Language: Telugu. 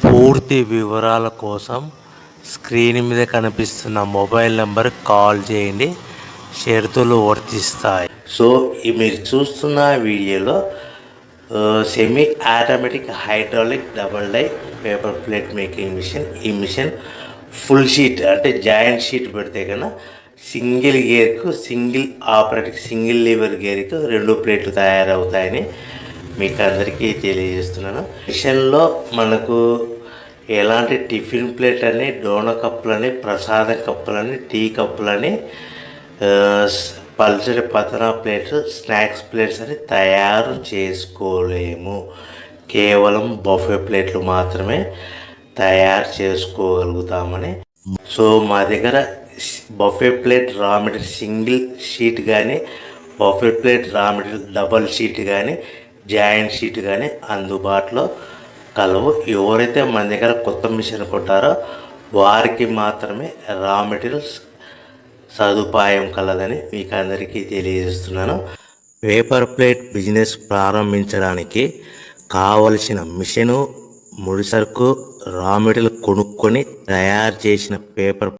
పూర్తి వివరాల కోసం స్క్రీన్ మీద కనిపిస్తున్న మొబైల్ నెంబర్ కాల్ చేయండి. షరతులు వర్తిస్తాయి. సో మీరు చూస్తున్న వీడియోలో semi automatic hydraulic double die paper plate making machine. ఈ మిషన్ ఫుల్ షీట్ అంటే జాయింట్ షీట్ పెడితే కన్నా సింగిల్ గేర్కు సింగిల్ ఆపరేటింగ్ సింగిల్ లీవర్ గేర్కు 2 ప్లేట్లు తయారవుతాయని మీకు అందరికీ తెలియజేస్తున్నాను. మిషన్లో మనకు ఎలాంటి టిఫిన్ ప్లేట్ అని, డోన కప్పులని, ప్రసాదం కప్పులని, టీ కప్పులని, పల్చడి పతన ప్లేట్స్, స్నాక్స్ ప్లేట్స్ అని తయారు చేసుకోలేము. కేవలం బఫే ప్లేట్లు మాత్రమే తయారు చేసుకోగలుగుతామని. సో మా దగ్గర buffet plate raw material single sheet కానీ, buffet plate raw material double sheet కానీ, జాయింట్ షీట్ కానీ అందుబాటులో కలవు. ఎవరైతే మన దగ్గర కొత్త మిషన్ కొంటారో వారికి మాత్రమే రా మెటీరియల్స్ సదుపాయం కలదని మీకు అందరికీ తెలియజేస్తున్నాను. పేపర్ ప్లేట్ బిజినెస్ ప్రారంభించడానికి కావలసిన మిషను, ముడిసరుకు, రా మెటీరియల్ కొనుక్కొని తయారు చేసిన పేపర్